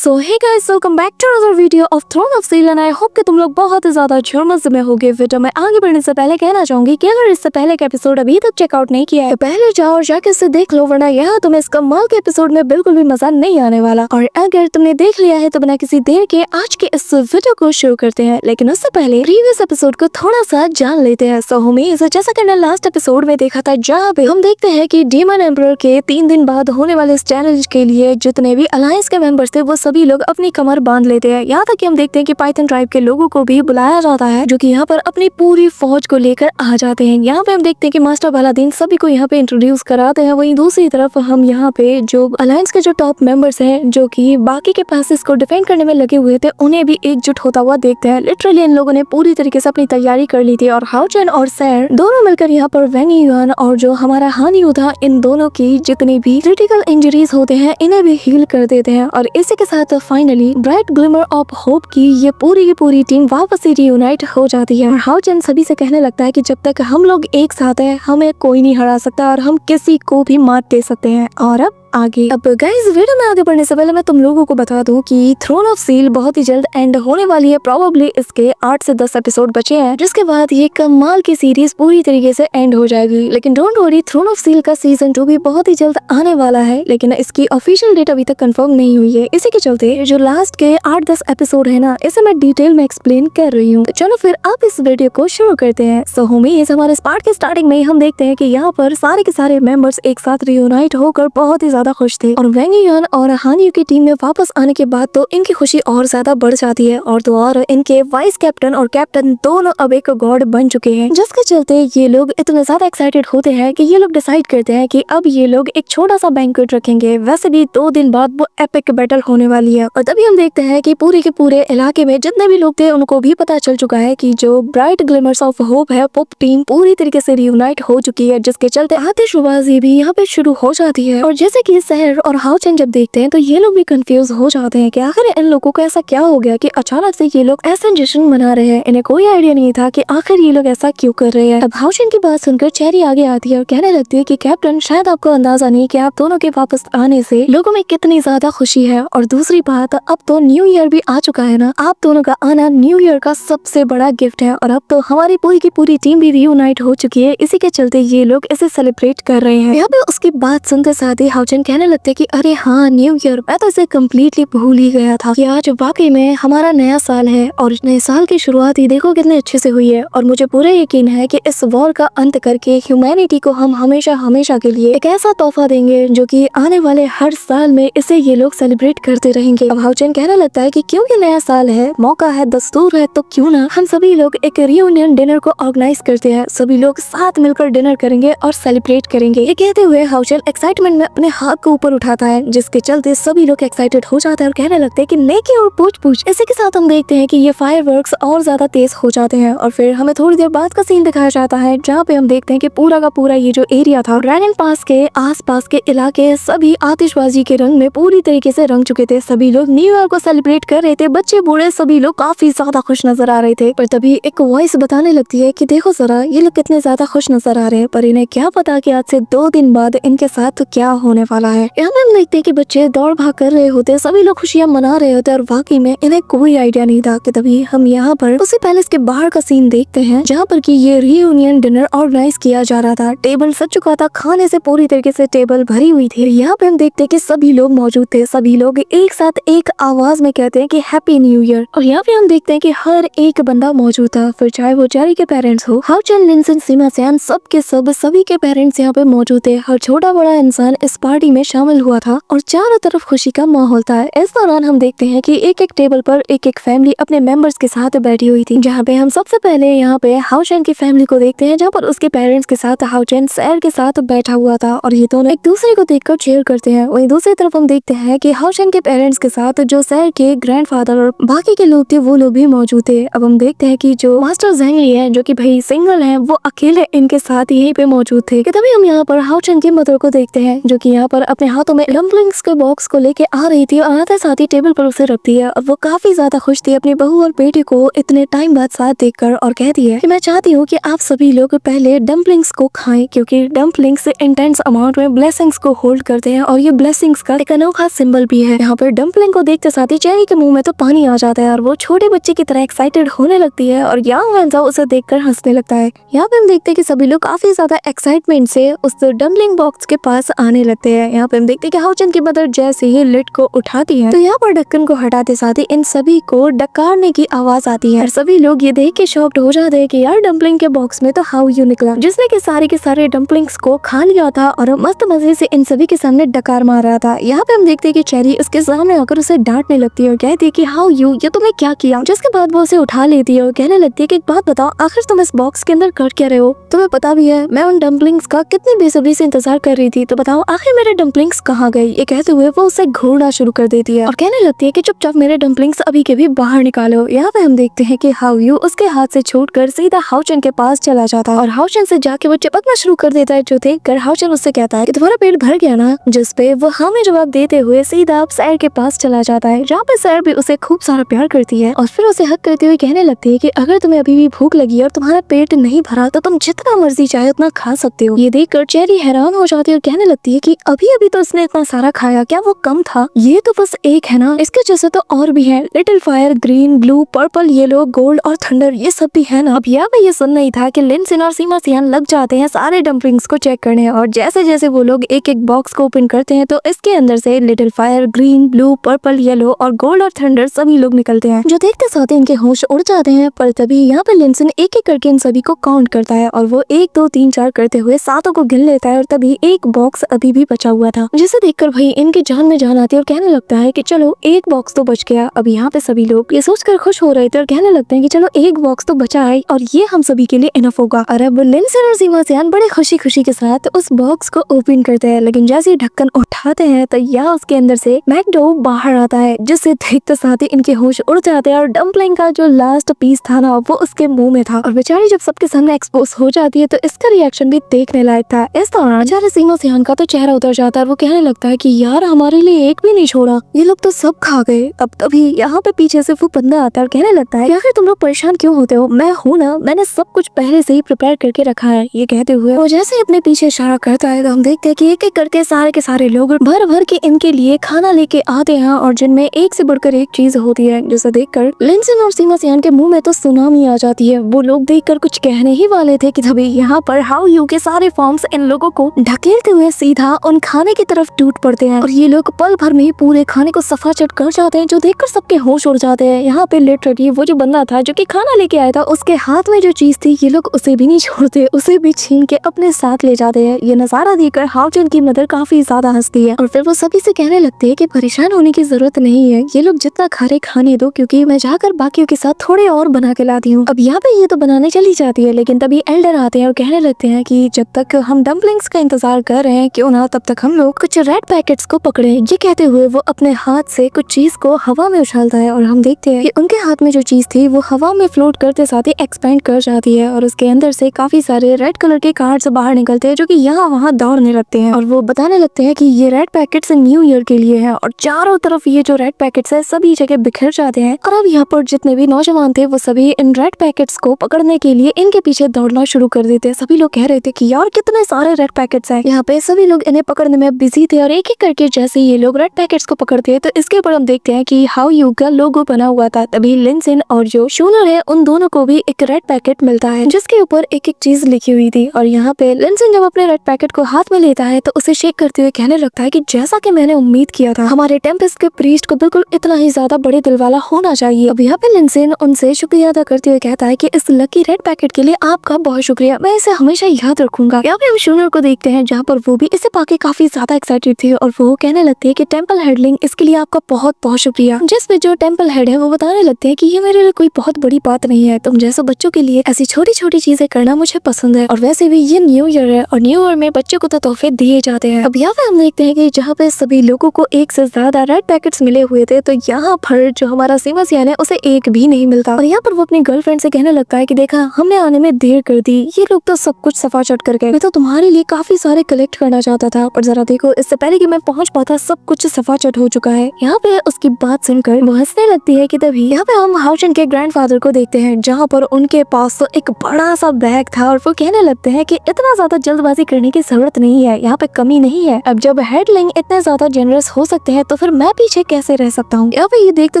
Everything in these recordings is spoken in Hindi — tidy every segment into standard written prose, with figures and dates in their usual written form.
So hey guys, welcome back to another video of Throne of Steel and I hope कि तुम लोग बहुत ही ज्यादा मजे में होगे। वीडियो में आगे बढ़ने से पहले कहना चाहूंगी कि अगर इससे पहले का एपिसोड अभी तक चेकआउट नहीं किया है तो पहले जाओ और जाके इसे देख लो, वरना यहाँ तुम्हें इस कमाल के एपिसोड में बिल्कुल भी मजा नहीं आने वाला। और अगर तुमने देख लिया है तो बिना किसी देर के आज के इस वीडियो को शुरू करते हैं, लेकिन उससे पहले प्रीवियस एपिसोड को थोड़ा सा जान लेते हैं। सो उम्मीद जैसा कि लास्ट एपिसोड में देखा था, जहाँ पे हम देखते हैं कि डीमन एम्परर के 3 दिन बाद होने वाले इस चैलेंज के लिए जितने भी अलायंस के मेंबर्स थे वो सभी लोग अपनी कमर बांध लेते हैं। यहाँ तक कि हम देखते हैं कि पाइथन ट्राइब के लोगों को भी बुलाया जाता है जो कि यहाँ पर अपनी पूरी फौज को लेकर आ जाते हैं। यहाँ पे हम देखते हैं कि मास्टर बालादीन सभी को यहाँ पे इंट्रोड्यूस कराते हैं। वहीं दूसरी तरफ हम यहाँ पे जो अलायंस के जो टॉप मेंबर्स हैं जो कि बाकी के पैसेस को डिफेंड करने में लगे हुए थे, उन्हें भी एकजुट होता हुआ देखते हैं। लिटरली इन लोगों ने पूरी तरीके से अपनी तैयारी कर ली थी और हाउचेन और सैर दोनों मिलकर यहाँ पर वेंग युआन और जो हमारा हान यू था, इन दोनों की जितनी भी क्रिटिकल इंजरीज होते हैं इन्हें भी हील कर देते हैं। और इसी के साथ finally bright glimmer of hope की ये पूरी की पूरी टीम वापस से रियूनाइट हो जाती है। हाउचेन सभी से कहने लगता है कि जब तक हम लोग एक साथ हैं हमें कोई नहीं हरा सकता और हम किसी को भी मात दे सकते हैं। और अब गाइस, वीडियो में आगे बढ़ने से पहले मैं तुम लोगों को बता दूं कि थ्रोन ऑफ स्टील बहुत ही जल्द एंड होने वाली है। प्रोबेबली इसके 8 से 10 एपिसोड बचे हैं, जिसके बाद ये कमाल की सीरीज पूरी तरीके से एंड हो जाएगी। लेकिन don't worry, Throne of Steel का सीजन 2 भी बहुत ही जल्द आने वाला है, लेकिन इसकी ऑफिशियल डेट अभी तक कंफर्म नहीं हुई है। इसी के चलते जो लास्ट के 8-10 एपिसोड है ना, इसे मैं डिटेल में एक्सप्लेन कर रही हूँ। तो चलो फिर अब इस वीडियो को शुरू करते हैं। सो होमीज, हमारे इस पार्ट के स्टार्टिंग में हम देखते हैं कि यहाँ पर सारे के सारे मेंबर्स एक साथ रियूनाइट होकर बहुत ही ज्यादा खुश थे। और वेंग युआन और हान यू की टीम में वापस आने के बाद तो इनकी खुशी और ज्यादा बढ़ जाती है। और तो और इनके वाइस कैप्टन और कैप्टन दोनों अब एक गॉड बन चुके हैं, जिसके चलते ये लोग इतने ज्यादा एक्साइटेड होते हैं कि ये लोग डिसाइड करते हैं कि अब ये लोग एक छोटा सा बैंक्वेट रखेंगे। वैसे भी 2 दिन बाद वो एपिक बैटल होने वाली है। और तभी हम देखते हैं कि पूरे के पूरे इलाके में जितने भी लोग थे उनको भी पता चल चुका है कि जो ब्राइट ग्लिमर्स ऑफ होप है, पॉप टीम पूरी तरीके से रियूनाइट हो चुकी है, जिसके चलते आतिशबाजी भी यहाँ पे शुरू हो जाती है। और जैसे कि शहर और हाउचेन जब देखते हैं तो ये लोग भी कंफ्यूज हो जाते हैं कि आखिर इन लोगों को ऐसा क्या हो गया कि अचानक से ये लोग ऐसा जश्न मना रहे हैं। इन्हें कोई आइडिया नहीं था कि आखिर ये लोग ऐसा क्यों कर रहे हैं। अब हाउचेन की बात सुनकर चेरी आगे आती है और कहने लगती है कि कैप्टन, शायद आपको अंदाजा नहीं कि आप दोनों के वापस आने से लोगों में कितनी ज्यादा खुशी है। और दूसरी बात, अब तो न्यू ईयर भी आ चुका है ना, आप दोनों का आना न्यू ईयर का सबसे बड़ा गिफ्ट है। और अब तो हमारी पूरी की पूरी टीम भी रियूनाइट हो चुकी है, इसी के चलते ये लोग इसे सेलिब्रेट कर रहे हैं। यहाँ पे उसकी बात सुनते साथ ही हाउचेन कहने लगते कि अरे हाँ, न्यू ईयर, मैं तो इसे कम्प्लीटली भूल ही गया था कि आज वाकई में हमारा नया साल है। और नए साल की शुरुआत ही देखो कितने अच्छे से हुई है। और मुझे पूरा यकीन है कि इस वॉर का अंत करके ह्यूमैनिटी को हम हमेशा हमेशा के लिए एक ऐसा तोहफा देंगे जो कि आने वाले हर साल में इसे ये लोग सेलिब्रेट करते रहेंगे। अब हाउचेन कहने लगता है कि क्योंकि नया साल है, मौका है, दस्तूर है, तो क्यों ना हम सभी लोग एक रियूनियन डिनर को ऑर्गेनाइज करते हैं। सभी लोग साथ मिलकर डिनर करेंगे और सेलिब्रेट करेंगे। ये कहते हुए हाउचेन एक्साइटमेंट में अपने हाथ को ऊपर उठाता है, जिसके चलते सभी लोग एक्साइटेड हो जाते हैं और कहने लगते हैं कि नेकी और पूछ पूछ। इसी के साथ हम देखते हैं कि ये फायरवर्क्स और ज्यादा तेज हो जाते हैं। और फिर हमें थोड़ी देर बाद का सीन दिखाया जाता है, जहाँ पे हम देखते हैं कि पूरा का पूरा ये जो एरिया था, ड्रैगन पास के आसपास के इलाके सभी आतिशबाजी के रंग में पूरी तरीके से रंग चुके थे। सभी लोग न्यू ईयर को सेलिब्रेट कर रहे थे, बच्चे बूढ़े सभी लोग काफी ज्यादा खुश नजर आ रहे थे। पर तभी एक वॉइस बताने लगती है कि देखो जरा, ये लोग कितने ज्यादा खुश नजर आ रहे हैं, पर इन्हें क्या पता कि आज से 2 दिन बाद इनके साथ क्या होने वाला है। यहाँ पे हम देखते हैं कि बच्चे दौड़ भाग कर रहे होते, सभी लोग खुशियां मना रहे होते और वाकई में इन्हें कोई आइडिया नहीं था कि तभी हम यहाँ पर उसी पैलेस के बाहर का सीन देखते हैं, जहाँ पर कि ये रियूनियन डिनर ऑर्गेनाइज किया जा रहा था। टेबल सज चुका था, खाने से पूरी तरीके से टेबल भरी हुई थी। यहाँ पे हम देखते हैं कि सभी लोग मौजूद थे, सभी लोग एक साथ एक आवाज में कहते हैं कि हैप्पी न्यू ईयर। और यहाँ पे हम देखते हैं कि हर एक बंदा मौजूद था, फिर चाहे वो चेरी के पेरेंट्स हो, हाउचेन, लिनसन, सीमा सैन, सब के सब सभी के पेरेंट्स यहाँ पे मौजूद थे। हर छोटा बड़ा इंसान इस पार्टी में शामिल हुआ था और चारों तरफ खुशी का माहौल था। इस दौरान हम देखते हैं कि एक एक टेबल पर एक एक फैमिली अपने मेंबर्स के साथ बैठी हुई थी, जहाँ पे हम सबसे पहले यहाँ पे हाउचेन की फैमिली को देखते हैं, जहाँ पर उसके पेरेंट्स के साथ हाउचेन सैर के साथ बैठा हुआ था और ये दोनों एक दूसरे को देखकर चीयर करते हैं। वहीं दूसरी तरफ हम देखते हैं कि हाउचेन के पेरेंट्स के साथ जो सैर के ग्रैंडफादर और बाकी के लोग थे वो लोग भी मौजूद थे। अब हम देखते हैं कि जो मास्टर ज़ेंगली है, जो कि भाई सिंगल है, वो अकेले इनके साथ यहीं पे मौजूद थे। तभी हम यहाँ पर हाउचेन की मदर को देखते हैं, जो कि यहाँ पर पर अपने हाथों में डम्पलिंग्स के बॉक्स को लेके आ रही थी और आते साथ ही टेबल पर उसे रखती है और वो काफी ज्यादा खुश थी अपनी बहू और बेटी को इतने टाइम बाद साथ देखकर और कहती है कि मैं चाहती हूँ कि आप सभी लोग पहले डम्पलिंग्स को खाएं क्योंकि डम्पलिंग्स इंटेंस अमाउंट में ब्लेसिंग्स को होल्ड करते हैं और ये ब्लेसिंग्स का एक अनोखा सिंबल भी है। यहाँ पर डम्पलिंग को देखते साथ ही चेरी के मुंह में तो पानी आ जाता है और वो छोटे बच्चे की तरह एक्साइटेड होने लगती है और यांग वेंजाओ उसे देखकर हंसने लगता है। यहाँ पे हम देखते हैं कि सभी लोग काफी ज्यादा एक्साइटमेंट से उस डम्पलिंग बॉक्स के पास आने लगते हैं। यहाँ पे हम देखते हैं कि हाउचन की मदर जैसे ही लिड को उठाती है तो यहाँ पर ढक्कन को हटाते साथ ही इन सभी को डकारने की आवाज आती है और सभी लोग ये देख के शॉक्ड हो जाते हैं कि यार डम्पलिंग के बॉक्स में तो हाउ यू निकला, जिसने के सारे डम्पलिंग्स को खा लिया था और मस्त मजे से इन सभी के सामने डकार मार रहा था। यहाँ पे हम देखते हैं कि चेरी उसके सामने आकर उसे डांटने लगती है और कहती है कि हाउ यू, ये तुमने क्या किया। जिसके बाद वो उसे उठा लेती है और कहने लगती है कि एक बात बताओ, आखिर तुम इस बॉक्स के अंदर कर क्या रहे हो? तुम्हें पता भी है मैं उन डम्पलिंग्स का कितनी बेसब्री से इंतजार कर रही थी, तो बताओ आखिर मेरे डम्पलिंग्स कहाँ गए? ये कहते हुए वो उसे घूरना शुरू कर देती है और कहने लगती है कि चुपचाप मेरे डम्पलिंग्स अभी के भी बाहर निकालो। यहाँ पे हम देखते हैं कि हाउ यू उसके हाथ से छूटकर सीधा हाउचन के पास चला जाता है और हाउचन से जाके वो चिपकना शुरू कर देता है, जो देखकर हाउचन उससे कहता है कि तुम्हारा पेट भर गया ना, जिस पे वो हाँ में जवाब देते हुए सीधा सैर के पास चला जाता है, जहाँ पे सैर भी उसे खूब सारा प्यार करती है और फिर उसे हक करते हुए कहने लगती है कि अगर तुम्हें अभी भी भूख लगी और तुम्हारा पेट नहीं भरा तो तुम जितना मर्जी चाहे उतना खा सकते हो। ये देखकर चेरी हैरान हो जाती है और कहने लगती है कि अभी अभी तो उसने इतना सारा खाया, क्या वो कम था? ये तो बस एक है ना, इसके जैसे तो और भी है, little fire, green, blue, purple, yellow, gold और थंडर, ये सब भी है ना। अब यहाँ पे ये सुन नहीं था कि लिनसिन और सीमा सियान लग जाते हैं सारे डम्पलिंग्स को चेक करने और जैसे जैसे वो लोग एक एक बॉक्स को ओपन करते हैं तो इसके अंदर से little fire, green, blue, purple, yellow और गोल्ड और थंडर सभी लोग निकलते हैं, जो देखते साथ ही इनके होश उड़ जाते हैं। पर तभी यहाँ पे लिनसिन एक एक करके इन सभी को काउंट करता है और वो 1 2 3 4 करते हुए 7 को गिन लेता है और तभी एक बॉक्स अभी भी बचा हुआ था, जिसे देखकर भाई इनकी जान में जान आती है और कहने लगता है कि चलो एक बॉक्स तो बच गया। अब यहाँ पे सभी लोग ये सोचकर खुश हो रहे थे और कहने लगते हैं कि चलो एक बॉक्स तो बचा है और ये हम सभी के लिए इनफ होगा। और अब लिनसिन और सीमा सियान बड़े खुशी खुशी के साथ उस बॉक्स को ओपन करते हैं, लेकिन जैसे ही ढक्कन उठाते हैं तो यहाँ उसके अंदर से मैकडो बाहर आता है, जिसे देखते साथ ही इनके होश उड़ जाते हैं और डम्पलिंग का जो लास्ट पीस था ना वो उसके मुंह में था और बेचारी जब सबके सामने एक्सपोज हो जाती है तो इसका रिएक्शन भी देखने लायक था। इस दौरान बेचारे सीमा सियान का तो चेहरा उतर जाता है और वो कहने लगता है कि यार हमारे लिए एक भी नहीं छोड़ा, ये लोग तो सब खा गए। अब तभी यहाँ पे पीछे से वो बंदा आता है और कहने लगता है कि आखिर तुम लोग परेशान क्यों होते हो, मैं हूँ ना, मैंने सब कुछ पहले से ही प्रिपेयर करके रखा है। ये कहते हुए वो जैसे ही अपने पीछे इशारा करता है तो हम देखते हैं कि एक एक करके सारे के सारे लोग भर भर के इनके लिए खाना लेके आते हैं और जिनमें एक से बढ़कर एक चीज होती है, जिसे देखकर लिनसिन और सीमा सियान के मुंह में तो सुनामी आ जाती है। वो लोग देखकर कुछ कहने ही वाले थे कि तभी यहाँ पर हाउ यू के सारे फॉर्म्स इन लोगों को ढकेलते हुए सीधा उन खाने की तरफ टूट पड़ते हैं और ये लोग पल भर में ही पूरे खाने को सफाचट कर जाते हैं, जो देखकर सबके होश उड़ जाते हैं। यहाँ पे लिटरली वो जो बंदा था जो कि खाना लेके आया था, उसके हाथ में जो चीज थी ये लोग उसे भी नहीं छोड़ते, उसे भी छीन के अपने साथ ले जाते हैं। ये नजारा देखकर हाउचन की मदर काफी ज्यादा हंसती है और फिर वो सभी से कहने लगते हैं कि परेशान होने की जरूरत नहीं है, ये लोग जितना खा रहे खाने दो, क्योंकि मैं जाकर बाकियों के साथ थोड़े और बना के लाती हूँ। अब यहाँ पे ये तो बनाने चली जाती है, लेकिन तभी एल्डर आते हैं और कहने लगते हैं कि जब तक हम डम्पलिंग्स का इंतजार कर रहे हैं क्यों ना तब तक हम लोग कुछ रेड पैकेट्स को पकड़े। ये कहते हुए वो अपने हाथ से कुछ चीज को हवा में उछालता है और हम देखते हैं कि उनके हाथ में जो चीज थी वो हवा में फ्लोट करते साथ ही एक्सपेंड कर जाती है और उसके अंदर से काफी सारे रेड कलर के कार्ड्स बाहर निकलते हैं, जो कि यहाँ वहाँ दौड़ने लगते हैं और वो बताने लगते हैं कि ये रेड पैकेट्स न्यू ईयर के लिए है और चारों तरफ ये जो रेड पैकेट्स है सभी जगह बिखर जाते हैं। और अब यहाँ पर जितने भी नौजवान थे वो सभी इन रेड पैकेट्स को पकड़ने के लिए इनके पीछे दौड़ना शुरू कर देते हैं। सभी लोग कह रहे थे कि यार कितने सारे रेड पैकेट्स हैं। यहाँ पे सभी लोग इन्हें पकड़ने में बिजी थे और एक एक करके जैसे ये लोग रेड पैकेट्स को पकड़ते हैं तो इसके ऊपर हम देखते हैं कि हाउ यू का लोगो बना हुआ था। तभी लिनसिन और जो शूनर है उन दोनों को भी एक रेड पैकेट मिलता है जिसके ऊपर एक एक चीज लिखी हुई थी। और यहाँ पे लिनसिन जब अपने रेड पैकेट को हाथ में लेता है तो उसे शेक करते हुए कहने लगता है कि जैसा कि मैंने उम्मीद किया था, हमारे टेम्पेस्ट के प्रीस्ट को बिल्कुल इतना ही ज्यादा बड़े दिल वाला होना चाहिए। अब यहाँ पे लिनसिन उनसे शुक्रिया अदा करते हुए कहता है कि इस लकी रेड पैकेट के लिए आपका बहुत शुक्रिया, मैं इसे हमेशा याद रखूंगा। यहाँ पे हम शूनर को देखते हैं जहाँ पर वो भी इसे पाके काफी ज्यादा एक्साइटेड थी और वो कहने लगती है कि टेम्पल हेडलिंग इसके लिए आपका बहुत बहुत शुक्रिया। जिसमें जो टेम्पल हेड है वो बताने लगते हैं कि ये मेरे लिए कोई बहुत बड़ी बात नहीं है, तुम जैसे बच्चों के लिए ऐसी छोटी छोटी चीजें करना मुझे पसंद है और वैसे भी ये न्यू ईयर है और न्यू ईयर में बच्चों को तो तोहफे दिए जाते हैं। अब यहाँ पे हम देखते हैं कि जहाँ पे सभी लोगों को एक से ज्यादा रेड पैकेट्स मिले हुए थे तो यहाँ पर जो हमारा सीमा सियान है उसे एक भी नहीं मिलता और यहाँ पर वो अपनी गर्लफ्रेंड से कहने लगता है कि देखा हमने आने में देर कर दी, ये लोग तो सब कुछ सफा चट कर गए, मैं तो तुम्हारे लिए काफी सारे कलेक्ट करना चाहता था पर जरा देखो, इससे पहले कि मैं पहुंच पाता सब कुछ सफाचट हो चुका है। यहाँ पे उसकी बात सुनकर वो हंसने लगती है कि तभी यहाँ पे हम हाउचन के ग्रैंडफादर को देखते हैं, जहाँ पर उनके पास तो एक बड़ा सा बैग था और वो कहने लगते हैं कि इतना ज्यादा जल्दबाजी करने की जरूरत नहीं है, यहाँ पे कमी नहीं है। अब जब हेडलिंग इतने ज्यादा जेनरस हो सकते हैं तो फिर मैं पीछे कैसे रह सकता हूँ। यहाँ पे ये देखते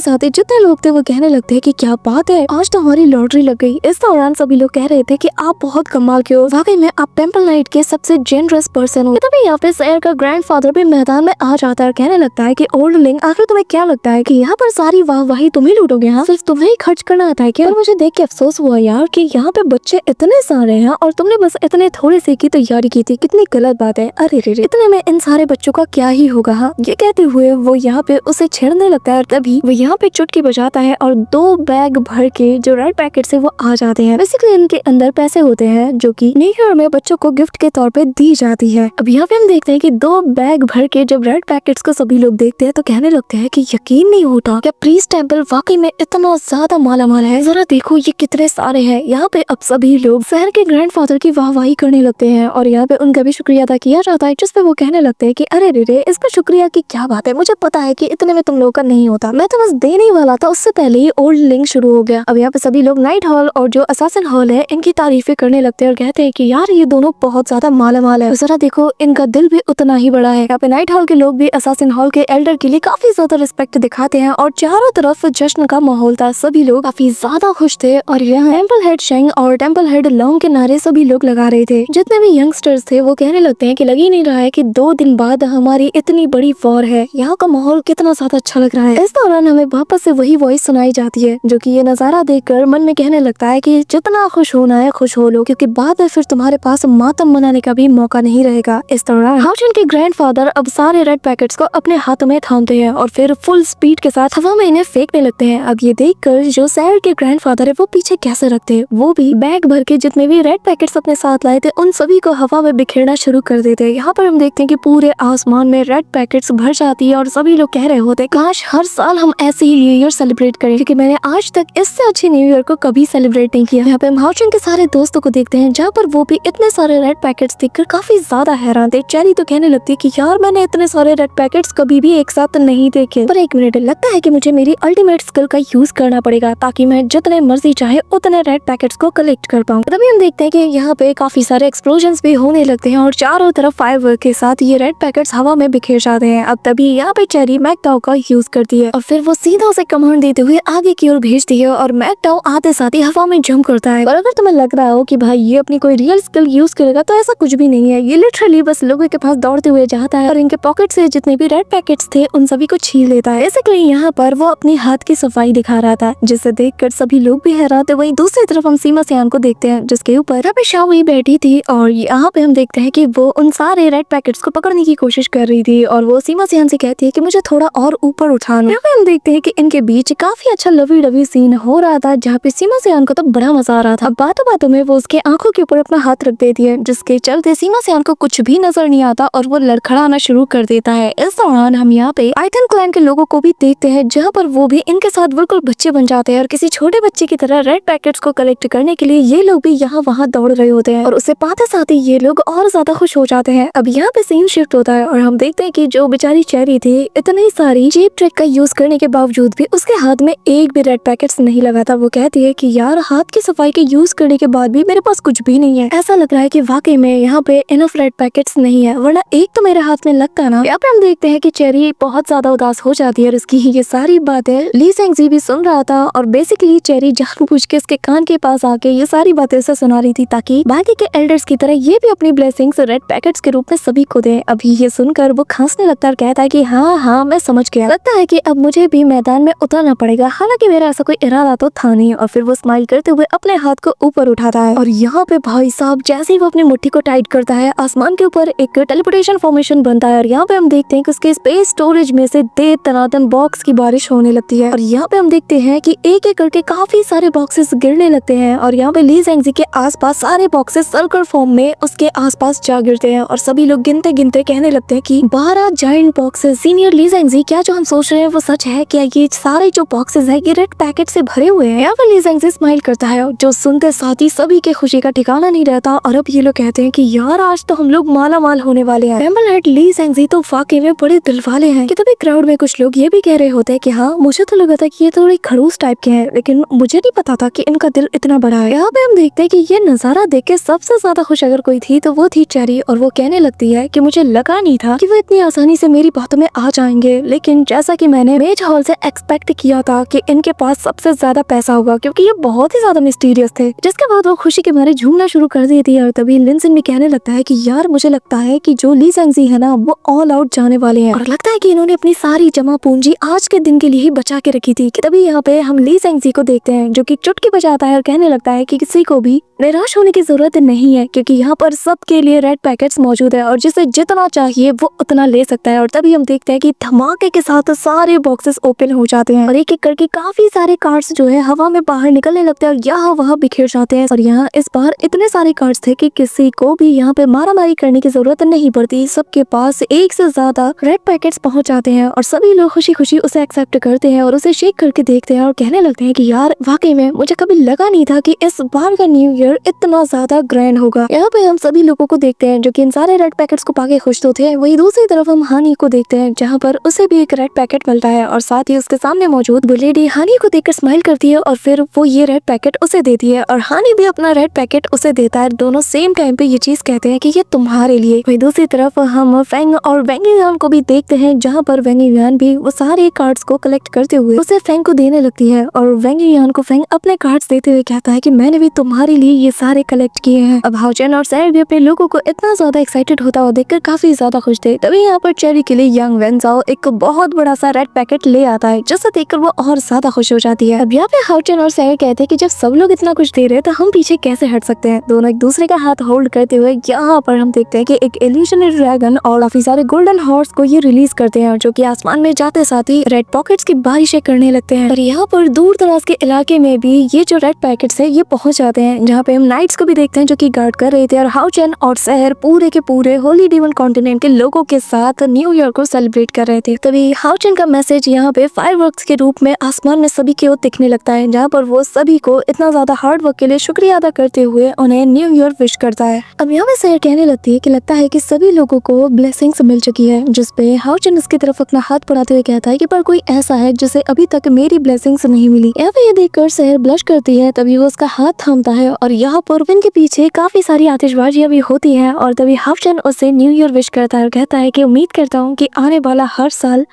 साथ ही जितने लोग थे वो कहने लगते हैं कि क्या बात है, आज तो हमारी लॉटरी लग गई। इस दौरान सभी लोग कह रहे थे कि आप बहुत कमाल के हो, वाकई में आप टेंपल नाइट के सबसे जेनरस पर्सन हो। तभी यहाँ पे सैर का ग्रैंडफादर भी मैदान में आ जाता है, कहने लगता है कि ओल्ड लिंग, आखिर तुम्हें क्या लगता है कि यहाँ पर सारी वाहवाही तुम ही लूटोगे, यहाँ सिर्फ तुम्हें ही खर्च करना आता है क्या? और मुझे देख के अफसोस हुआ यार कि यहाँ पे बच्चे इतने सारे हैं और तुमने बस इतने थोड़े से की तैयारी की थी, कितनी गलत बात है। अरे रे रे, इतने में इन सारे बच्चों का क्या ही होगा। हाँ, ये कहते हुए वो यहाँ पे उसे छेड़ने लगता है और तभी वो यहाँ पे चुटकी बजाता है और 2 बैग भर के जो रेड पैकेट से वो आ जाते हैं। बेसिकली इनके अंदर पैसे होते हैं जो कि न्यू ईयर में बच्चों को गिफ्ट के तौर पे दी जाती है। अब यहाँ पे हम देखते हैं कि 2 बैग भर के जब रेड पैकेट्स को सभी लोग देखते हैं तो कहने लगते हैं कि यकीन नहीं होता क्या प्रीस टेंपल वाकई में इतना ज्यादा मालामाल है, जरा देखो ये कितने सारे हैं। यहाँ पे अब सभी लोग शहर के ग्रैंडफादर की वाहवाही करने लगते हैं और यहाँ पे उनका भी शुक्रिया अदा किया जाता है, जिसपे वो कहने लगते हैं कि अरे रे रे, इस पर शुक्रिया की क्या बात है, मुझे पता है कि इतने में तुम लोगों का नहीं होता, मैं तो बस देने ही वाला था, उससे पहले ही ओल्ड लिंक शुरू हो गया। अब यहाँ पे सभी लोग नाइट हॉल और जो असासिन हॉल है इनकी तारीफें करने लगते हैं और कहते हैं कि यार ये दोनों बहुत ज्यादा मालामाल है, जरा देखो इनका दिल भी उतना ही बड़ा है। यहाँ पे नाइट हॉल के लोग भी असासिन हॉल के एल्डर के लिए काफी ज्यादा रिस्पेक्ट दिखाते हैं और चारों तरफ जश्न का माहौल था, सभी लोग काफी ज्यादा खुश थे और यहाँ टेंपल हेड शेंग और टेंपल हेड लॉन्ग के नारे सभी लोग लगा रहे थे। जितने भी यंगस्टर्स थे वो कहने लगते हैं कि लग ही नहीं रहा है कि 2 दिन बाद हमारी इतनी बड़ी वॉर है, यहाँ का माहौल कितना ज्यादा अच्छा लग रहा है। इस दौरान हमें वापस से वही वॉइस सुनाई जाती है जो कि ये नजारा देखकर मन में कहने लगता है कि जितना खुश होना है खुश हो लो, क्योंकि बाद में फिर तुम्हारे पास मातम मनाने का भी मौका नहीं रहेगा। इस दौरान हाउचन के ग्रैंडफादर अब सारे रेड पैकेट्स को अपने हाथों में थामते हैं और फिर फुल स्पीड के साथ हवा में इन्हें फेंकने लगते हैं। अब ये देखकर जो सैर के ग्रैंडफादर है वो पीछे कैसे रखते, वो भी बैग भर के जितने भी रेड पैकेट्स अपने साथ लाए थे उन सभी को हवा में बिखेरना शुरू कर देते हैं। यहाँ पर हम देखते हैं कि पूरे आसमान में रेड पैकेट्स भर जाती है और सभी लोग कह रहे होते काश हर साल हम ऐसे ही न्यू ईयर सेलिब्रेट करें, क्योंकि मैंने आज तक इससे अच्छे न्यू ईयर को कभी सेलिब्रेट नहीं किया। यहाँ पे हम हाउचन के सारे दोस्तों को देखते हैं जहाँ पर वो भी इतने सारे रेड पैकेट्स देखकर काफी ज्यादा हैरान थे। चेरी तो कहने लगती है कि यार मैंने इतने सारे रेड पैकेट्स कभी भी एक साथ नहीं देखे, पर एक मिनट, लगता है कि मुझे मेरी अल्टीमेट स्किल का यूज करना पड़ेगा ताकि मैं जितने मर्जी चाहे उतने रेड पैकेट्स को कलेक्ट कर पाऊँ। तभी हम देखते हैं कि यहाँ पे काफी सारे एक्सप्लोजन्स भी होने लगते हैं और चारों तरफ फायरवर्क के साथ ये रेड पैकेट्स हवा में बिखेर जाते हैं। अब तभी यहाँ पे चेरी मैकडाउ का यूज करती है और फिर वो सीधा उसे कमांड देते हुए आगे की ओर भेजती है और मैकडाउ आते साथ ही हवा में जंप करता है। और अगर तुम्हें लग रहा हो कि भाई ये अपनी कोई रियल स्किल यूज करेगा तो ऐसा कुछ भी नहीं है, ये लिटरली बस लोगों के पास दौड़ते हुए जाता है और इनके पॉकेट से जितने भी रेड पैकेट्स थे उन सभी को छीन लेता है। बेसिकली यहाँ पर वो अपनी हाथ की सफाई दिखा रहा था, जिसे देखकर सभी लोग भी हैरान थे। वहीं दूसरी तरफ हम सीमा सियान को देखते हैं जिसके ऊपर रबी शाओई बैठी थी और यहाँ पे हम देखते हैं कि वो उन सारे रेड पैकेट्स को पकड़ने की कोशिश कर रही थी और वो सीमा सियान से कहती है कि मुझे थोड़ा और ऊपर उठाना। यहाँ पे हम देखते हैं कि इनके बीच काफी अच्छा लवी डवी सीन हो रहा था जहाँ पे सीमा सियान को तो बड़ा मजा आ रहा था। बातों बातों में वो उसके आंखों के ऊपर अपना हाथ रख देती है, जिसके चलते सीमा सियान को कुछ भी नजर नहीं आता और वो लड़खड़ाना शुरू कर देता है। इस दौरान हम यहाँ पे आइथन क्लैन के लोगों को भी देखते हैं जहाँ पर वो भी इनके साथ बिल्कुल बच्चे बन जाते हैं और किसी छोटे बच्चे की तरह रेड पैकेट्स को कलेक्ट करने के लिए ये लोग भी यहाँ वहाँ दौड़ रहे होते हैं और उसे पाते साथ ही ये लोग और ज्यादा खुश हो जाते हैं। अब यहाँ पे सीन शिफ्ट होता है और हम देखते हैं कि जो बेचारी चेरी थी इतनी सारी चीप ट्रिक का यूज करने के बावजूद भी उसके हाथ में एक भी रेड पैकेट्स नहीं लगा था। वो कहती है कि यार हाथ की सफाई के यूज करने के बाद भी मेरे पास कुछ भी नहीं है, ऐसा लग रहा है कि वाकई में यहाँ पे इनफ रेड पैकेट्स नहीं है, वरना एक तो मेरे हाथ में लगता ना। यहाँ पे हम देखते हैं कि चेरी बहुत ज्यादा उदास हो जाती है और इसकी ये सारी बातें ली सेंगजी भी सुन रहा था और बेसिकली चेरी जानबूझ के इसके कान के पास आके ये सारी बातें उसे सुना रही थी ताकि बाकी के एल्डर्स की तरह ये भी अपनी ब्लेसिंग्स रेड पैकेट्स के रूप में सभी को दे। अभी ये सुनकर वो खांसने लगता है और कहता है कि हाँ मैं समझ गया, लगता है कि अब मुझे भी मैदान में उतरना पड़ेगा, हालांकि मेरा ऐसा कोई इरादा तो था नहीं। और फिर वो स्माइल करते हुए अपने हाथ को ऊपर उठाता है और यहाँ पे भाई साहब जैसे ही वो अपनी मुट्ठी को टाइट करता है आसमान के ऊपर एक टेलीपोर्टेशन फॉर्मेशन बनता है और यहाँ पे हम देखते हैं कि उसके स्पेस स्टोरेज में से दे तनातन बॉक्स की बारिश होने लगती है और यहाँ पे हम देखते हैं कि एक एक करके काफी सारे बॉक्सेस गिरने लगते हैं और यहाँ पे ली सेंगजी के आसपास सारे बॉक्सेस सर्कल फॉर्म में उसके आसपास जा गिरते हैं और सभी लोग गिनते गिनते कहने लगते हैं कि 12 जायंट बॉक्सेस। सीनियर ली सेंगजी, क्या जो हम सोच रहे हैं वो सच है? क्या ये सारे जो बॉक्सेस है ये रेड पैकेट से भरे हुए हैं? यहाँ पे ली सेंगजी स्माइल करता है जो सुनते साथ ही सभी के खुशी का ठिकाना नहीं रहता और अब ये लोग कहते हैं कि यार आज तो हम लोग माला माल होने वाले हैं। एम्बरलाइट ली सेंगजी तो वाकई में बड़े दिल वाले हैं कि तभी क्राउड में कुछ लोग ये भी कह रहे होते हैं कि हाँ, मुझे तो लगा था कि ये थोड़ी खड़ूस टाइप के हैं, लेकिन मुझे नहीं पता था कि इनका दिल इतना बड़ा है। यहाँ पे हम देखते हैं कि ये नजारा देख के सबसे ज्यादा खुश अगर कोई थी तो वो थी चेरी, और वो कहने लगती है कि मुझे लगा नहीं था कि वो इतनी आसानी से मेरी बातों में आ जाएंगे, लेकिन जैसा कि मैंने मेज हॉल से एक्सपेक्ट किया था कि इनके पास सबसे ज्यादा पैसा होगा, क्योंकि ये बहुत ही ज्यादा मिस्टीरियस थे। जिसके बाद वो खुशी के मारे झूमना शुरू कर देती है और तभी लिनसिन भी कहने लगता है कि यार मुझे लगता है कि जो ली सेंगजी है ना वो ऑल आउट जाने वाले हैं, और लगता है कि इन्होंने अपनी सारी जमा पूंजी आज के दिन के लिए ही बचा के रखी थी। कि तभी यहाँ पे हम ली सेंगजी को देखते हैं जो कि चुटकी बजाता है और कहने लगता है कि किसी को भी निराश होने की जरूरत नहीं है, क्योंकि यहाँ पर सबके लिए रेड पैकेट्स मौजूद है और जिसे जितना चाहिए वो उतना ले सकता है। और तभी हम देखते हैं कि धमाके के साथ सारे बॉक्सेस ओपन हो जाते हैं और एक एक करके काफी सारे कार्ड्स जो है हवा में बाहर निकलने लगते हैं और यहाँ वहाँ बिखेर जाते हैं। और यहाँ इस बार इतने सारे कार्ड्स थे कि किसी को भी यहाँ पे मारामारी करने की जरूरत नहीं पड़ती, सबके पास एक से ज्यादा रेड पैकेट्स पहुंच जाते हैं और सभी लोग खुशी खुशी उसे एक्सेप्ट करते हैं और उसे शेक करके देखते हैं और कहने लगते हैं कि यार वाकई में मुझे कभी लगा नहीं था कि इस बार का न्यू ईयर इतना ज्यादा ग्रैंड होगा। यहाँ पे हम सभी लोगों को देखते हैं जो कि इन सारे रेड पैकेट्स को पाके खुश तो थे, वही दूसरी तरफ हम हानी को देखते हैं जहाँ पर उसे भी एक रेड पैकेट मिलता है और साथ ही उसके सामने मौजूद बुलेडी हानी को देखकर स्माइल करती है और फिर वो ये रेड पैकेट उसे देती है और हानी भी अपना रेड पैकेट उसे देता है। दोनों सेम टाइम पे ये चीज कहते हैं कि ये तुम्हारे लिए। वही दूसरी तरफ हम फेंग और वेंग युआन को भी देखते हैं जहाँ पर वेंग युआन भी वो सारे कार्ड्स को कलेक्ट करते हुए उसे फेंग को देने लगती है और वेंग युआन को फेंग अपने कार्ड्स देते हुए कहता है कि मैंने भी तुम्हारे लिए ये सारे कलेक्ट किए हैं। अब हाओचन और सैर भी अपने लोगों को इतना ज्यादा एक्साइटेड होता हुआ देखकर काफी ज्यादा खुश थे। तभी यहाँ पर चेरी के लिए यंग वेंजाओ एक बहुत बड़ा सा रेड पैकेट ले आता है जिसे देखकर वो और ज्यादा खुश हो जाती है। अब यहाँ पे हाओचन और सैर कहते हैं कि जब सब लोग इतना कुछ दे रहे हैं तो हम पीछे कैसे हट सकते हैं। दोनों एक दूसरे का हाथ होल्ड करते हुए यहाँ पर हम देखते हैं कि एक इल्यूशनरी ड्रैगन और काफी सारे गोल्डन हॉर्स को ये रिलीज करते हैं जो कि आसमान में जाते साथ ही रेड पॉकेट्स की बारिशें करने लगते हैं। और यहाँ पर दूर दराज के इलाके में भी ये जो रेड पैकेट्स है ये पहुंच जाते हैं जहाँ पे हम नाइट्स को भी देखते हैं जो कि गार्ड कर रहे थे और हाओचन और शहर पूरे के पूरे होली डेमन कॉन्टिनेंट के लोगों के साथ न्यू ईयर को सेलिब्रेट कर रहे थे। तभी हाओचन का मैसेज यहाँ पे फायरवर्क्स के रूप में आसमान में सभी की ओर दिखने लगता है जहाँ पर वो सभी को इतना ज्यादा हार्ड वर्क के लिए शुक्रिया अदा करते हुए उन्हें न्यू ईयर विश करता है। अब यहाँ पे शहर कहने लगती है कि लगता है कि सभी लोगों को ब्लेसिंग्स मिल चुकी है, जिसपे हाओचन उसकी तरफ अपना हाथ बढ़ाते हुए कहता है कि पर कोई ऐसा है जिसे अभी तक मेरी ब्लेसिंग्स नहीं मिली। यहाँ पे ये देखकर शहर ब्लश करती है, तभी वो उसका हाथ थामता है और यहाँ पर इनके पीछे काफी सारी आतिशबाजियां भी होती है और तभी हाओचन उसे न्यू ईयर विश करता है और कहता है कि उम्मीद करता हूँ कि आने वाला हर साल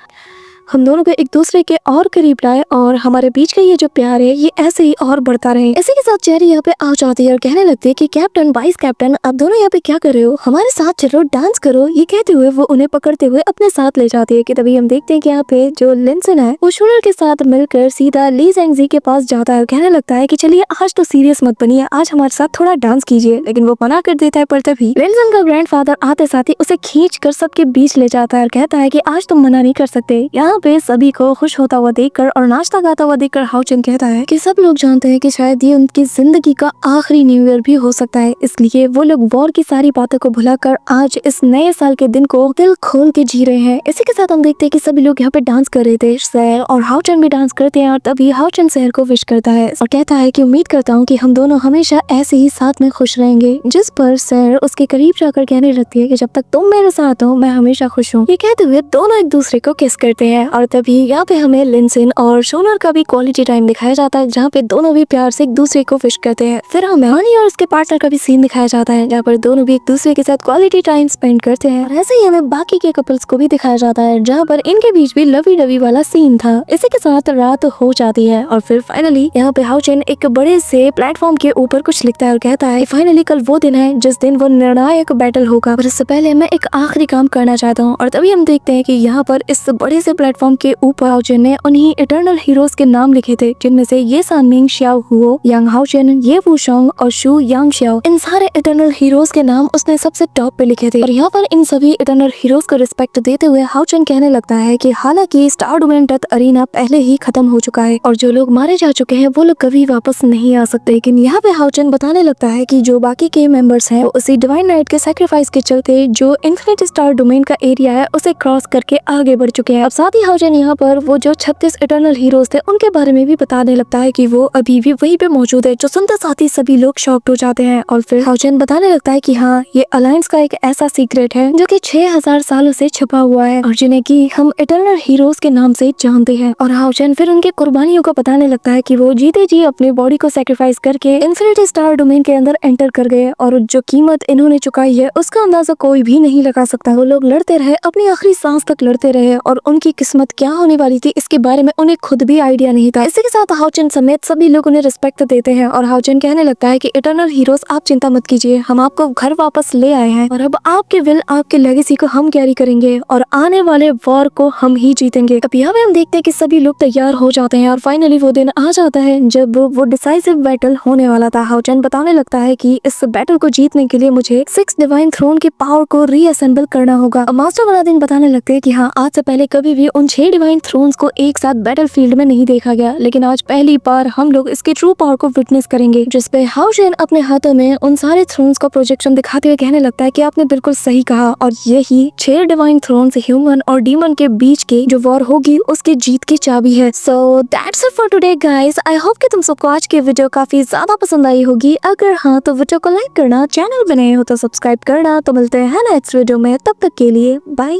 हम दोनों को एक दूसरे के और करीब लाए और हमारे बीच का ये जो प्यार है ये ऐसे ही और बढ़ता रहे। इसी के साथ चेरी यहाँ पे आ जाती है और कहने लगती है कि कैप्टन वाइस कैप्टन आप दोनों यहाँ पे क्या कर रहे हो, हमारे साथ चलो डांस करो। ये कहते हुए वो उन्हें पकड़ते हुए अपने साथ ले जाती है। कि तभी हम देखते हैं कि यहाँ पे जो लिनसिन है वो शूनर के साथ मिलकर सीधा ली सेंगजी के पास जाता है और कहने लगता है कि चलिए आज तो सीरियस मत बनिए, आज हमारे साथ थोड़ा डांस कीजिए, लेकिन वो मना कर देता है। पर तभी लिनसिन का ग्रैंडफादर आते साथ ही उसे खींच कर सबके बीच ले जाता है और कहता है कि आज तुम मना नहीं कर सकते। यहाँ पे सभी को खुश होता हुआ देखकर और नाचता गाता हुआ देखकर हाओचन कहता है कि सब लोग जानते हैं कि शायद ये उनकी जिंदगी का आखिरी न्यू ईयर भी हो सकता है, इसलिए वो लोग वॉर की सारी बातों को भुलाकर आज इस नए साल के दिन को दिल खोल के जी रहे हैं। इसी के साथ हम देखते हैं कि सभी लोग यहाँ पे डांस कर रहे थे, शहर और हाओचन भी डांस करते हैं और तभी हाओचन शहर को विश करता है और कहता है कि उम्मीद करता हूँ कि हम दोनों हमेशा ऐसे ही साथ में खुश रहेंगे। जिस पर शहर उसके करीब जाकर कहने लगती है कि जब तक तुम मेरे साथ हो मैं हमेशा खुश हूँ। ये कहते हुए दोनों एक दूसरे को किस करते हैं और तभी यहाँ पे हमें लिनसिन और शोनर का भी क्वालिटी टाइम दिखाया जाता है जहाँ पे दोनों भी प्यार से एक दूसरे को विश करते हैं। फिर हमें हानी और उसके पार्टनर का भी सीन दिखाया जाता है जहाँ पर दोनों भी एक दूसरे के साथ क्वालिटी टाइम स्पेंड करते हैं। और ऐसे ही हमें बाकी के कपल्स को भी दिखाया जाता है जहाँ पर इनके बीच भी लवी डवी वाला सीन था। इसी के साथ रात हो जाती है और फिर फाइनली यहाँ पे हाओचन एक बड़े से प्लेटफॉर्म के ऊपर कुछ लिखता है और कहता है फाइनली कल वो दिन है जिस दिन वो निर्णायक बैटल होगा, पर इससे पहले मैं एक आखिरी काम करना चाहता हूँ। और तभी हम देखते हैं कि यहाँ पर इस बड़े से प्लेटफॉर्म के ऊपर हाओचन ने उन्हीं इटर्नल हीरोज के नाम लिखे थे जिनमें से ये सानमिंग, श्याओ हुओ, यांग हाओचन, ये वुशोंग और शू यांग श्याओ, इन सारे इटर्नल हीरोज के नाम उसने सबसे टॉप पे लिखे थे। और यहाँ पर इन सभी इटर्नल हीरोज को रिस्पेक्ट देते हुए हाओचन कहने लगता है कि हालांकि स्टार डोमेन डेथ अरीना पहले ही खत्म हो चुका है और जो लोग मारे जा चुके हैं वो लोग कभी वापस नहीं आ सकते, लेकिन यहाँ पे हाओचन बताने लगता है कि जो बाकी के मेंबर्स हैं उसी डिवाइन नाइट के सैक्रिफाइस के चलते जो इन्फिनिटी स्टार डोमेन का एरिया है उसे क्रॉस करके आगे बढ़ चुके हैं। अब साथ ही हाउजन यहाँ पर वो जो 36 इटर्नल हीरोज थे उनके बारे में भी बताने लगता है कि वो अभी भी वहीं पे मौजूद है, जो सुनते साथ ही सभी लोग शॉक्ड हो जाते हैं। और फिर हाउजन बताने लगता है कि हाँ, ये अलायंस का एक ऐसा सीक्रेट है जो कि 6000 सालों से छुपा हुआ है और जिन्हें कि हम इटर्नल हीरोज के नाम से जानते हैं। और हाउजन फिर उनके कुर्बानियों को बताने लगता है कि वो जीते जी अपनी बॉडी को सेक्रीफाइस करके इन्फिनिटी स्टार डोमेन के अंदर एंटर कर गए और जो कीमत इन्होंने चुकाई है उसका अंदाजा कोई भी नहीं लगा सकता। वो लोग लड़ते रहे, अपनी आखिरी सांस तक लड़ते रहे और उनकी किस्मत क्या होने वाली थी इसके बारे में उन्हें खुद भी आइडिया नहीं था। इसी के साथ हाउजन समेत सभी लोग उन्हें रिस्पेक्ट देते हैं और हाउजन कहने लगता है कि इटर्नल हीरोज आप चिंता मत कीजिए, हम आपको घर वापस ले आए हैं और अब आपके विल, आपके लेगेसी को हम कैरी करेंगे और आने वाले वॉर को हम ही जीतेंगे। अब यहाँ पे हम देखते हैं कि सभी लोग तैयार हो जाते हैं और फाइनली वो दिन आ जाता है जब वो डिसाइसिव बैटल होने वाला था। हाउजन बताने लगता है कि इस बैटल को जीतने के लिए मुझे 6 डिवाइन थ्रोन की पावर को रीअसेंबल करना होगा। मास्टर अलादीन बताने लगते हैं कि हाँ, आज से पहले कभी भी उन 6 डिवाइन थ्रोन्स को एक साथ बैटल फील्ड में नहीं देखा गया, लेकिन आज पहली बार हम लोग इसकी ट्रू पावर को विटनेस करेंगे। जिसपे हाउजन अपने हाथों में उन सारे थ्रोन्स का प्रोजेक्शन दिखाते हुए कहने लगता है कि आपने बिल्कुल सही कहा और यही 6 डिवाइन थ्रोन्स ह्यूमन और डीमन के बीच की जो वॉर होगी उसकी जीत की चाबी है। So that's it for today guys. I hope कि तुम सबको आज की वीडियो काफी ज्यादा पसंद आई होगी। अगर हाँ तो वीडियो को लाइक करना, चैनल बनाए हो तो सब्सक्राइब करना। तो मिलते हैं नेक्स्ट वीडियो में, तब तक के लिए बाय।